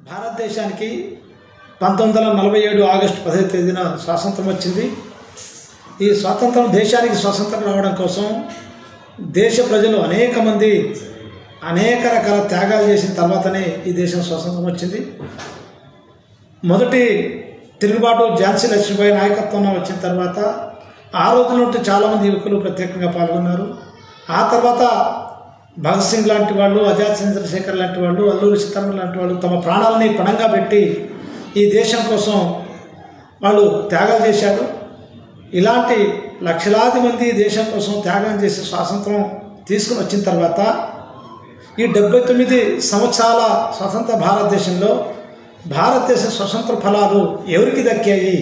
భారతదేశానికి 1947 ఆగస్టు 10వ తేదీన స్వాతంత్రం వచ్చింది. ఈ స్వాతంత్రం దేశానికి స్వాతంత్రం రావడం కోసం దేశ ప్రజలు అనేక మంది అనేక రకాల త్యాగాలు చేసిన తర్వాతనే ఈ దేశం స్వాతంత్రం వచ్చింది. మొదటి తిరుగుబాటు ఝాన్సీ లక్ష్మీబాయి నాయకత్వంలో వచ్చిన తర్వాత ఆ రోజు నుండి చాలామంది యువకులు ప్రత్యేకంగా పాల్గొన్నారు. ఆ తర్వాత భగత్ సింగ్ లాంటి వాళ్ళు, ఆజాద్ చంద్రశేఖర్ లాంటి వాళ్ళు, అల్లూరి సీతారామన్ లాంటి వాళ్ళు తమ ప్రాణాలని పణంగా పెట్టి ఈ దేశం కోసం వాళ్ళు త్యాగాలు చేశారు. ఇలాంటి లక్షలాది మంది దేశం కోసం త్యాగం చేసి స్వాతంత్రం తీసుకుని వచ్చిన తర్వాత ఈ 79 సంవత్సరాల స్వతంత్ర భారతదేశంలో భారతదేశ స్వతంత్ర ఫలాలు ఎవరికి దక్కాయి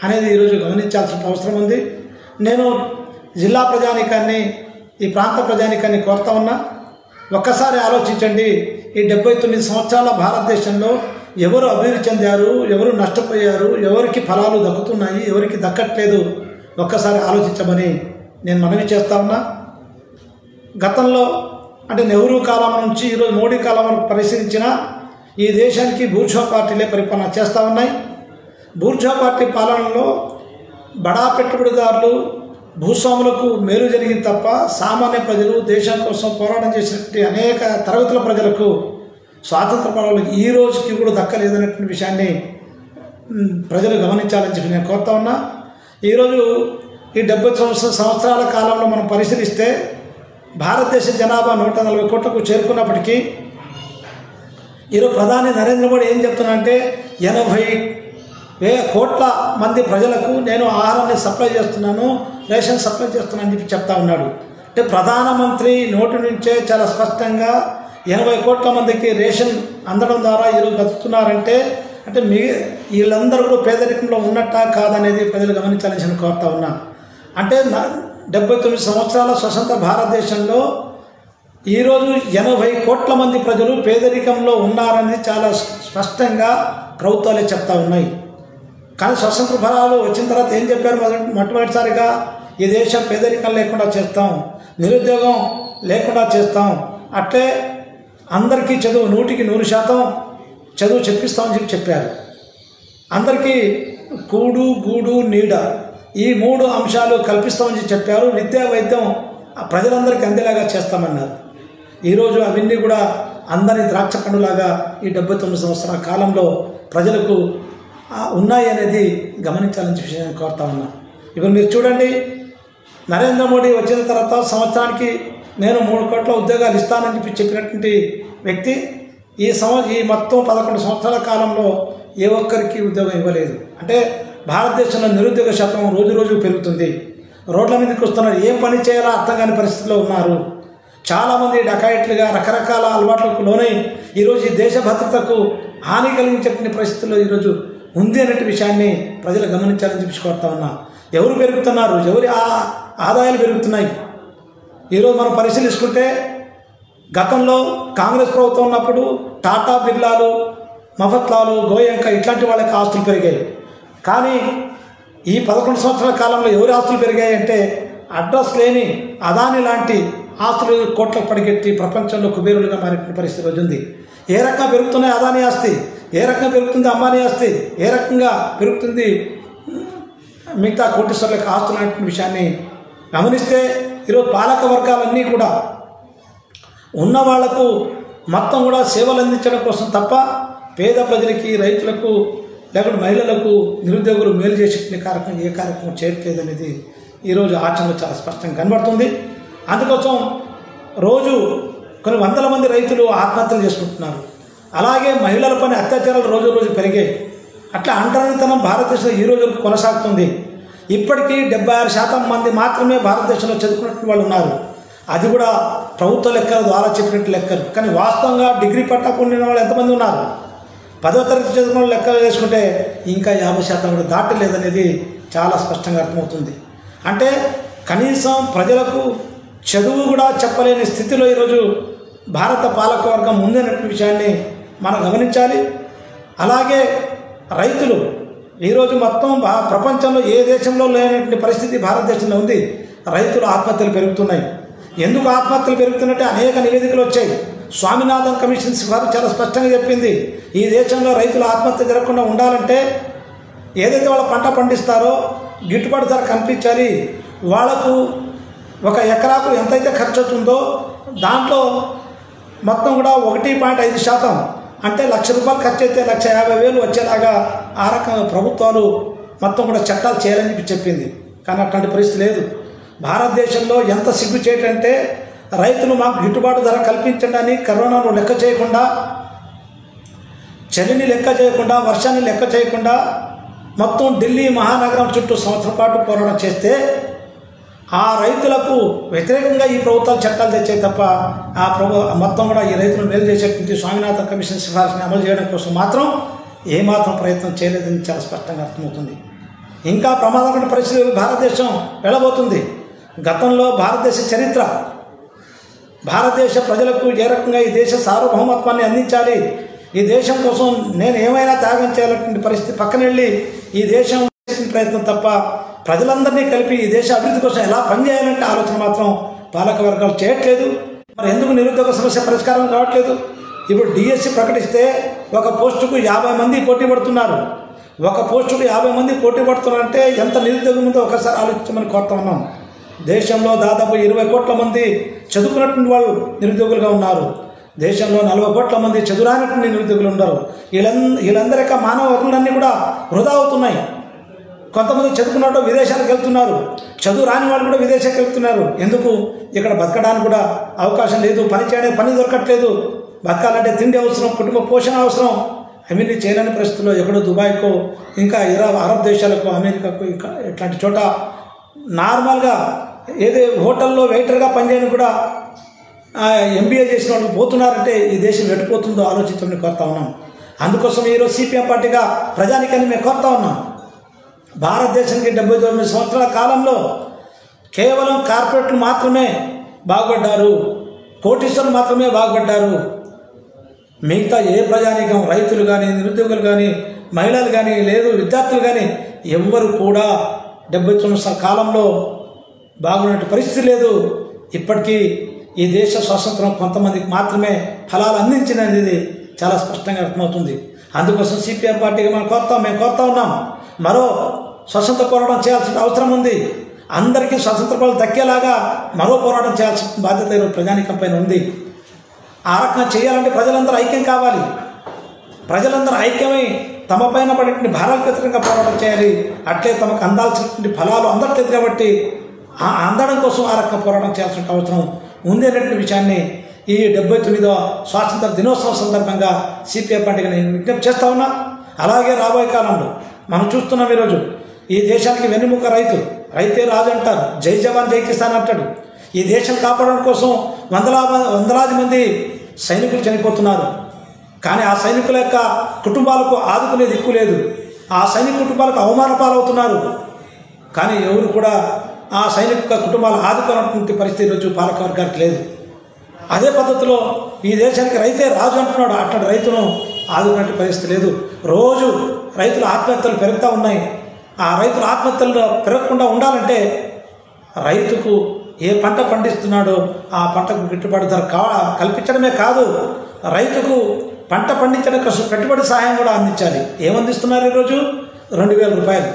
అనేది ఈరోజు గమనించాల్సిన అవసరం ఉంది. నేను జిల్లా ప్రజానీకాన్ని, ఈ ప్రాంత ప్రజానీకాన్ని కోరుతా ఉన్నా, ఒక్కసారి ఆలోచించండి. ఈ 79 సంవత్సరాల భారతదేశంలో ఎవరు అభివృద్ధి చెందారు, ఎవరు నష్టపోయారు, ఎవరికి ఫలాలు దక్కుతున్నాయి, ఎవరికి దక్కట్లేదు, ఒక్కసారి ఆలోచించమని నేను మనవి చేస్తా ఉన్నా. గతంలో అంటే నెహ్రూ కాలం నుంచి ఈరోజు మోడీ కాలం పరిశీలించిన ఈ దేశానికి బూర్జువా పార్టీలే పరిపాలన చేస్తూ ఉన్నాయి. బూర్జువా పార్టీ పాలనలో బడా పెట్టుబడిదారులు, భూస్వాములకు మేలు జరిగింది తప్ప సామాన్య ప్రజలు, దేశం కోసం పోరాటం చేసినటువంటి అనేక తరగతుల ప్రజలకు స్వాతంత్ర ఫలాలు ఈ రోజుకి కూడా దక్కలేదనేటువంటి విషయాన్ని ప్రజలు గమనించాలని చెప్పి నేను కోరుతా ఉన్నా. ఈరోజు ఈ 70 సంవత్సరాల కాలంలో మనం పరిశీలిస్తే భారతదేశ జనాభా 140 కోట్లకు చేరుకున్నప్పటికీ ఈరోజు ప్రధాని నరేంద్ర మోడీ ఏం చెప్తున్నారంటే 80 కోట్ల మంది ప్రజలకు నేను ఆహారాన్ని సప్లై చేస్తున్నాను, రేషన్ సప్లై చేస్తున్నాను అని చెప్పి చెప్తా ఉన్నాడు. అంటే ప్రధానమంత్రి నోటి నుంచే చాలా స్పష్టంగా 80 కోట్ల మందికి రేషన్ అందడం ద్వారా ఈరోజు బతుకుతున్నారంటే అంటే వీళ్ళందరూ కూడా పేదరికంలో ఉన్నట్టా కాదనేది ప్రజలు గమనించాలని నేను కోరుతా ఉన్నా. అంటే 79 సంవత్సరాల స్వతంత్ర భారతదేశంలో ఈరోజు 80 కోట్ల మంది ప్రజలు పేదరికంలో ఉన్నారని చాలా స్పష్టంగా ప్రభుత్వాలే చెప్తా ఉన్నాయి. కానీ స్వతంత్ర ఫలాలు వచ్చిన తర్వాత ఏం చెప్పారు? మొట్టమొదటిసారిగా ఈ దేశం పేదరికం లేకుండా చేస్తాం, నిరుద్యోగం లేకుండా చేస్తాం, అట్లే అందరికీ చదువు 100% చదువు చెప్పిస్తామని చెప్పారు. అందరికీ కూడు, గూడు, నీడ ఈ 3 అంశాలు కల్పిస్తామని చెప్పారు. విద్యా, వైద్యం ప్రజలందరికీ అందేలాగా చేస్తామన్నారు. ఈరోజు అవన్నీ కూడా అందరి ద్రాక్ష పండులాగా ఈ 79 సంవత్సరాల కాలంలో ప్రజలకు ఉన్నాయి అనేది గమనించాలని చెప్పి నేను కోరుతా ఉన్నా. ఇప్పుడు మీరు చూడండి, నరేంద్ర మోడీ వచ్చిన తర్వాత సంవత్సరానికి నేను 3 కోట్ల ఉద్యోగాలు ఇస్తానని చెప్పినటువంటి వ్యక్తి ఈ మొత్తం 11 సంవత్సరాల కాలంలో ఏ ఒక్కరికి ఉద్యోగం ఇవ్వలేదు. అంటే భారతదేశంలో నిరుద్యోగ శాతం రోజు రోజు పెరుగుతుంది. రోడ్ల మీదకి వస్తున్నారు, ఏం పని చేయాలో అర్థం కాని పరిస్థితిలో ఉన్నారు. చాలామంది డకాయిట్లుగా రకరకాల అలవాట్లకు లోనై ఈరోజు ఈ దేశ భద్రతకు హాని కలిగించేటువంటి పరిస్థితుల్లో ఈరోజు ఉంది అనే విషయాన్ని ప్రజలు గమనించాలని చెప్పి కోరుతా ఉన్నా. ఎవరు పెరుగుతున్నారు, ఎవరి ఆదాయాలు పెరుగుతున్నాయి? ఈరోజు మనం పరిశీలించుకుంటే గతంలో కాంగ్రెస్ ప్రభుత్వం ఉన్నప్పుడు టాటా బిర్లాలు, మఫత్లాలు, గోయంక ఇట్లాంటి వాళ్ళకి ఆస్తులు పెరిగాయి. కానీ ఈ 11 సంవత్సరాల కాలంలో ఎవరి ఆస్తులు పెరిగాయి అంటే అడ్రస్ లేని అదాని లాంటి ఆస్తులు కోట్లకు పడిగెట్టి ప్రపంచంలో కుబేరులుగా మారిన పరిస్థితి రోజు ఉంది. ఏ రకంగా పెరుగుతున్నాయి అదాని ఆస్తి, ఏ రకంగా పెరుగుతుంది అంబానీ ఆస్తి, ఏ రకంగా పెరుగుతుంది మిగతా కోటీశ్వర్లకు ఆస్తులు లాంటి విషయాన్ని గమనిస్తే ఈరోజు పాలక వర్గాలన్నీ కూడా ఉన్న వాళ్లకు మొత్తం కూడా సేవలు అందించడం కోసం తప్ప పేద ప్రజలకి, రైతులకు, లేకుంటే మహిళలకు, నిరుద్యోగులు మేలు చేసే కార్యక్రమం ఏ కార్యక్రమం చేయట్లేదనేది ఈరోజు ఆచరణలో చాలా స్పష్టంగా కనబడుతుంది. అందుకోసం రోజు కొన్ని వందల మంది రైతులు ఆత్మహత్యలు చేసుకుంటున్నారు. అలాగే మహిళలపైన అత్యాచారాలు రోజు రోజు పెరిగాయి. అట్లా అంటరానితనం భారతదేశంలో ఈ రోజు కొనసాగుతుంది. ఇప్పటికీ 76% మంది మాత్రమే భారతదేశంలో చదువుకున్నట్టు వాళ్ళు ఉన్నారు. అది కూడా ప్రభుత్వ లెక్కల ద్వారా చెప్పినట్టు లెక్కలు. కానీ వాస్తవంగా డిగ్రీ పట్టా పొందిన వాళ్ళు ఎంతమంది ఉన్నారు? 10వ తరగతి చదువుకున్న వాళ్ళు లెక్కలు వేసుకుంటే ఇంకా 50% కూడా దాటలేదనేది చాలా స్పష్టంగా అర్థమవుతుంది. అంటే కనీసం ప్రజలకు చదువు కూడా చెప్పలేని స్థితిలో ఈరోజు భారత పాలకవర్గం ఉందనే విషయాన్ని మనం గమనించాలి. అలాగే రైతులు ఈరోజు మొత్తం ప్రపంచంలో ఏ దేశంలో లేనటువంటి పరిస్థితి భారతదేశంలో ఉంది. రైతుల ఆత్మహత్యలు పెరుగుతున్నాయి. ఎందుకు ఆత్మహత్యలు పెరుగుతున్నట్టే అనేక నివేదికలు వచ్చాయి. స్వామినాథన్ కమిషన్ సిఫారసు చాలా స్పష్టంగా చెప్పింది. ఈ దేశంలో రైతులు ఆత్మహత్య జరగకుండా ఉండాలంటే ఏదైతే వాళ్ళ పంట పండిస్తారో గిట్టుబాటు ధర కల్పించాలి. వాళ్లకు ఒక ఎకరాకు ఎంతైతే ఖర్చు అవుతుందో దాంట్లో మొత్తం కూడా 1.5% అంటే ₹1,00,000 ఖర్చు అయితే ₹1,50,000 వచ్చేలాగా ఆ రకంగా ప్రభుత్వాలు మొత్తం కూడా చట్టాలు చేయాలని చెప్పి చెప్పింది. కానీ అట్లాంటి పరిస్థితి లేదు. భారతదేశంలో ఎంత సిగ్గు చేయటంటే రైతులు మాకు గిట్టుబాటు ధర కల్పించండి అని కరోనాను లెక్క చేయకుండా, చలిని లెక్క చేయకుండా, వర్షాన్ని లెక్క చేయకుండా మొత్తం ఢిల్లీ మహానగరం చుట్టూ సంవత్సరం పాటు పోరాటం చేస్తే ఆ రైతులకు వ్యతిరేకంగా ఈ ప్రభుత్వాలు చట్టాలు తెచ్చాయి తప్ప మొత్తం కూడా ఈ రైతులు మేలు చేసేటువంటి స్వామినాథన్ కమిషన్ సిఫార్సుని అమలు చేయడం కోసం మాత్రం ఏమాత్రం ప్రయత్నం చేయలేదని చాలా స్పష్టంగా అర్థమవుతుంది. ఇంకా ప్రమాదకరమైన పరిస్థితులు భారతదేశం వెళ్ళబోతుంది. గతంలో భారతదేశ చరిత్ర, భారతదేశ ప్రజలకు ఏ రకంగా ఈ దేశ సార్వభౌమత్వాన్ని అందించాలి, ఈ దేశం కోసం నేను ఏమైనా త్యాగం చేయాలనే పరిస్థితి పక్కన వెళ్ళి ఈ దేశం ప్రయత్నం తప్ప ప్రజలందరినీ కలిపి ఈ దేశ అభివృద్ధి కోసం ఎలా పనిచేయాలంటే ఆలోచన మాత్రం పాలక వర్గాలు చేయట్లేదు. మరి ఎందుకు నిరుద్యోగ సమస్య పరిష్కారం కావట్లేదు? ఇప్పుడు డిఎస్సి ప్రకటిస్తే ఒక పోస్టుకు 50 మంది పోటీ పడుతున్నారు. ఒక పోస్టుకు 50 మంది పోటీ పడుతున్నారంటే ఎంత నిరుద్యోగం ఉందో ఒకసారి ఆలోచించమని కోరుతా ఉన్నాం. దేశంలో దాదాపు 20 కోట్ల మంది చదువుకున్నటువంటి వాళ్ళు నిరుద్యోగులుగా ఉన్నారు. దేశంలో 40 కోట్ల మంది చదువురానటువంటి నిరుద్యోగులు ఉన్నారు. వీళ్ళందరి యొక్క మానవ వనరులన్నీ కూడా వృధా అవుతున్నాయి. కొంతమంది చదువుకున్నట్టు విదేశాలకు వెళ్తున్నారు, చదువు రాని వాళ్ళు కూడా విదేశాలకు వెళ్తున్నారు. ఎందుకు? ఇక్కడ బతకడానికి కూడా అవకాశం లేదు, పని చేయడానికి పని దొరకట్లేదు. బతకాలంటే తిండి అవసరం, కుటుంబ పోషణ అవసరం. అవన్నీ చేయలేని పరిస్థితుల్లో ఎక్కడో దుబాయ్కో ఇంకా అరబ్ దేశాలకు, అమెరికాకు ఇట్లాంటి చోట నార్మల్గా ఏదో హోటల్లో వెయిటర్గా పనిచేయని కూడా ఎంబీఏ చేసిన వాళ్ళు పోతున్నారంటే ఈ దేశం ఎట్టుపోతుందో ఆలోచించమని కోరుతా ఉన్నాం. అందుకోసం ఈరోజు సిపిఎం పార్టీగా ప్రజానికాన్ని మేము కోరుతా ఉన్నాం. భారతదేశానికి 79 సంవత్సరాల కాలంలో కేవలం కార్పొరేట్లు మాత్రమే బాగుపడ్డారు, కోటీశ్వరులు మాత్రమే బాగుపడ్డారు. మిగతా ఏ ప్రజానికం, రైతులు కానీ, నిరుద్యోగులు కానీ, మహిళలు కానీ, లేదు విద్యార్థులు కానీ ఎవ్వరు కూడా 70 సంవత్సరాల కాలంలో బాగున్నట్టు పరిస్థితి లేదు. ఇప్పటికీ ఈ దేశ స్వాతంత్రం కొంతమందికి మాత్రమే ఫలాలు అందించినది చాలా స్పష్టంగా అర్థమవుతుంది. అందుకోసం సిపిఎం పార్టీగా మేము కోరుతా ఉన్నాం. మరో స్వతంత్ర పోరాటం చేయాల్సిన అవసరం ఉంది. అందరికీ స్వతంత్ర ఫలాలు దక్కేలాగా మరో పోరాటం చేయాల్సిన బాధ్యత ఈరోజు ప్రజానికం పైన ఉంది. ఆ రకంగా చేయాలంటే ప్రజలందరూ ఐక్యం కావాలి. ప్రజలందరూ ఐక్యమై తమ పైన పడేటువంటి భారాలకు వ్యతిరేకంగా పోరాటం చేయాలి. అట్లే తమకు అందాల్సినటువంటి ఫలాలు అందట్లేదు కాబట్టి అందడం కోసం ఆ రకంగా పోరాటం చేయాల్సిన అవసరం ఉంది అనేటువంటి విషయాన్ని ఈ 79వ స్వాతంత్ర దినోత్సవం సందర్భంగా సిపిఐ పార్టీగా నేను విజ్ఞప్తి చేస్తా ఉన్నా. అలాగే రాబోయే కాలంలో మనం చూస్తున్నాం, ఈరోజు ఈ దేశానికి వెన్నెముక రైతే రాజు అంటారు, జై జవాన్ జై కిసాన్ అంటాడు. ఈ దేశం కాపాడడం కోసం వందలాది మంది సైనికులు చనిపోతున్నారు. కానీ ఆ సైనికుల యొక్క కుటుంబాలకు ఆదుకునే దిక్కు లేదు. ఆ సైనిక కుటుంబాలకు అవమాన పాలవుతున్నారు. కానీ ఎవరు కూడా ఆ సైనిక కుటుంబాలు ఆదుకున్నటువంటి పరిస్థితి ఈరోజు పాలక వర్గానికి లేదు. అదే పద్ధతిలో ఈ దేశానికి రైతే రాజు అంటున్నాడు, అట్లాంటి రైతును ఆదుకునే పరిస్థితి లేదు. రోజు రైతుల ఆత్మహత్యలు పెరుగుతూ ఉన్నాయి. ఆ రైతుల ఆత్మహత్యలు పెరగకుండా ఉండాలంటే రైతుకు ఏ పంట పండిస్తున్నాడో ఆ పంటకు గిట్టుబాటు ధర కల్పించడమే కాదు, రైతుకు పంట పండించడం కోసం పెట్టుబడి సహాయం కూడా అందించాలి. ఏమందిస్తున్నారు ఈరోజు? 2,000 రూపాయలు.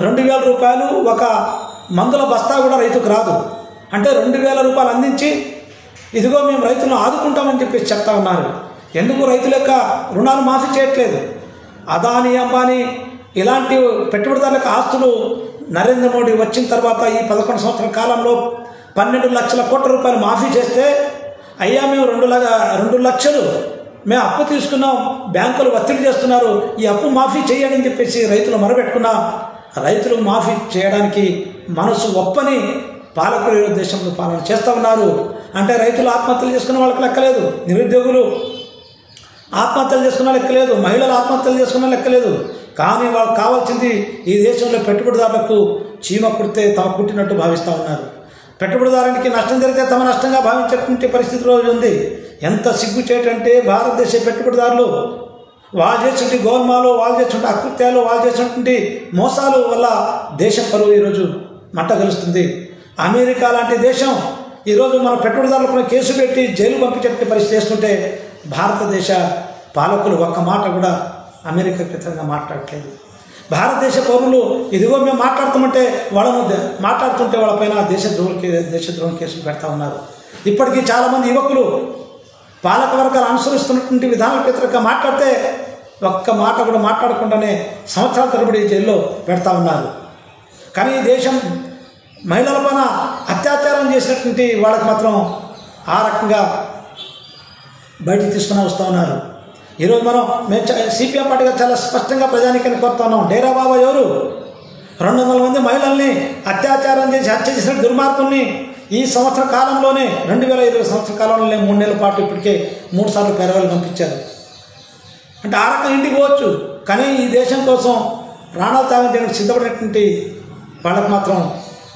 2,000 రూపాయలు ఒక మందుల బస్తా కూడా రైతుకు రాదు. అంటే 2,000 రూపాయలు అందించి ఇదిగో మేము రైతులను ఆదుకుంటామని చెప్పేసి చెప్తా ఉన్నారు. ఎందుకు రైతుల యొక్క రుణాలు మాఫీ చేయట్లేదు? అదానీ, అంబానీ ఇలాంటి పెట్టుబడిదారులకు ఆస్తులు నరేంద్ర మోడీ వచ్చిన తర్వాత ఈ 11 సంవత్సరాల కాలంలో 12 లక్షల కోట్ల రూపాయలు మాఫీ చేస్తే, అయ్యా మేము 2 లక్షలు మేము అప్పు తీసుకున్నాం, బ్యాంకులు ఒత్తిడి చేస్తున్నారు, ఈ అప్పు మాఫీ చేయండి అని చెప్పేసి రైతులు మొరబెట్టుకున్నా రైతులు మాఫీ చేయడానికి మనసు ఒప్పని పాలకులు దేశంలో పాలన చేస్తూ ఉన్నారు. అంటే రైతులు ఆత్మహత్యలు చేసుకున్న వాళ్ళకి లెక్కలేదు, నిరుద్యోగులు ఆత్మహత్యలు చేసుకున్న లెక్కలేదు, మహిళలు ఆత్మహత్యలు చేసుకున్న లెక్కలేదు. కానీ వాళ్ళకి కావాల్సింది ఈ దేశంలో పెట్టుబడిదారులకు చీమ కుడితే తమ పుట్టినట్టు భావిస్తూ ఉన్నారు. పెట్టుబడిదారునికి నష్టం జరిగితే తమ నష్టంగా భావించేటువంటి పరిస్థితిలో ఉంది. ఎంత సిగ్గు చేయటంటే భారతదేశ పెట్టుబడిదారులు వాళ్ళు చేసినటువంటి గోల్మాలు, వాళ్ళు చేసినటువంటి అకృత్యాలు, వాళ్ళు చేసినటువంటి మోసాలు వల్ల దేశం పరువు ఈరోజు మంట కలుస్తుంది. అమెరికా లాంటి దేశం ఈరోజు మన పెట్టుబడిదారులపై కేసు పెట్టి జైలు పంపించే పరిస్థితి చేస్తుంటే భారతదేశ పాలకులు ఒక్క మాట కూడా అమెరికా వ్యతిరేకంగా మాట్లాడట్లేదు. భారతదేశ పౌరులు ఇదిగో మేము మాట్లాడుతుంటే వాళ్ళపైన దేశద్రోహం కేసులు పెడతా ఉన్నారు. ఇప్పటికీ చాలామంది యువకులు పాలక వర్గాలు అనుసరిస్తున్నటువంటి విధానాలకు వ్యతిరేకంగా మాట్లాడితే ఒక్క మాట కూడా మాట్లాడకుండానే సంవత్సరాల తరబడి జైల్లో పెడతా ఉన్నారు. కానీ ఈ దేశం మహిళల పైన అత్యాచారం చేసినటువంటి వాళ్ళకి మాత్రం ఆ రకంగా బయటికి తీసుకుని వస్తూ ఉన్నారు. ఈరోజు మేము సిపిఎం పార్టీగా చాలా స్పష్టంగా ప్రజానికాన్ని కోరుతా ఉన్నాం. డేరా బాబా ఎవరు? 200 మంది మహిళల్ని అత్యాచారం చేసి హత్య చేసిన దుర్మార్గుల్ని ఈ సంవత్సర కాలంలోనే 2020 సంవత్సర కాలంలోనే 3 నెలల పాటు ఇప్పటికే 3 సార్లు పెరగాలు పంపించారు. అంటే ఆ రకంగా ఇంటికి పోవచ్చు, కానీ ఈ దేశం కోసం ప్రాణాలు త్యాగం చేయడానికి సిద్ధపడినటువంటి వాళ్ళకు మాత్రం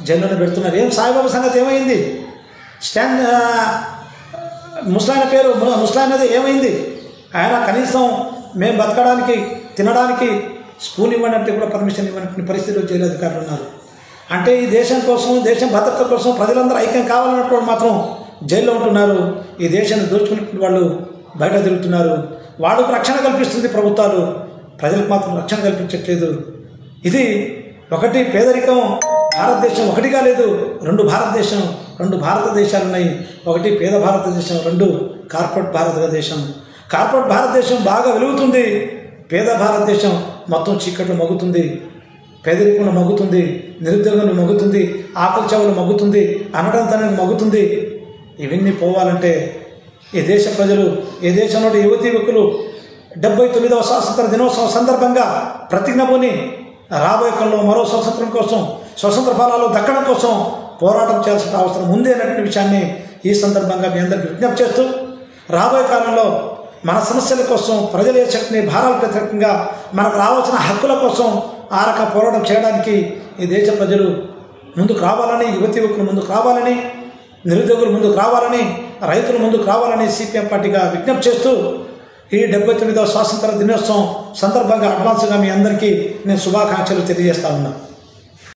జైల్లోనే పెడుతున్నారు. ఏం సాయిబాబా సంగతి ఏమైంది? ముస్లాయన పేరు ముస్లాయన్ అనేది ఏమైంది? ఆయన కనీసం మేము బతకడానికి తినడానికి స్పూన్ ఇవ్వడానికి కూడా పర్మిషన్ ఇవ్వనటువంటి పరిస్థితిలో జైలు అధికారులు ఉన్నారు. అంటే ఈ దేశం కోసం, దేశం భద్రత కోసం ప్రజలందరూ ఐక్యం కావాలన్నప్పుడు మాత్రం జైల్లో ఉంటున్నారు. ఈ దేశాన్ని దోచుకున్నటువంటి వాళ్ళు బయట తిరుగుతున్నారు. వాళ్ళకు రక్షణ కల్పిస్తుంది ప్రభుత్వాలు, ప్రజలకు మాత్రం రక్షణ కల్పించట్లేదు. ఇది ఒకటి పేదరికం. భారతదేశం ఒకటిగా లేదు, 2 భారతదేశాలు ఉన్నాయి. ఒకటి పేద భారతదేశం, 2 కార్పొరేట్ భారతదేశం. కార్పొరేట్ భారతదేశం బాగా వెలుగుతుంది, పేద భారతదేశం మొత్తం చీకట్లు మగ్గుతుంది, పేదరికంలో మగ్గుతుంది, నిరుద్యోగంలో మగ్గుతుంది, ఆకలి చావులు మగ్గుతుంది, అనడంతనం మగ్గుతుంది. ఇవన్నీ పోవాలంటే ఈ దేశ ప్రజలు, ఈ దేశంలో యువతీ యువకులు 79వ స్వాతంత్ర దినోత్సవం సందర్భంగా ప్రతిజ్ఞ పూని రాబోయే కాలంలో మరో స్వతంత్రం కోసం, స్వతంత్ర ఫలాలు దక్కడం కోసం పోరాటం చేయాల్సిన అవసరం ఉంది అనే విషయాన్ని ఈ సందర్భంగా మీ అందరికీ విజ్ఞప్తి చేస్తూ, రాబోయే కాలంలో మన సమస్యల కోసం, ప్రజల శక్తిని భారాలకు వ్యతిరేకంగా మనకు రావాల్సిన హక్కుల కోసం ఆ రకంగా పోరాటం చేయడానికి ఈ దేశ ప్రజలు ముందుకు రావాలని, యువతీ యువకులు ముందుకు రావాలని, నిరుద్యోగులు ముందుకు రావాలని, రైతులు ముందుకు రావాలని సిపిఎం పార్టీగా విజ్ఞప్తి చేస్తూ ఈ 79వ స్వాతంత్ర దినోత్సవం సందర్భంగా అడ్వాన్స్గా మీ అందరికీ నేను శుభాకాంక్షలు తెలియజేస్తా ఉన్నాను.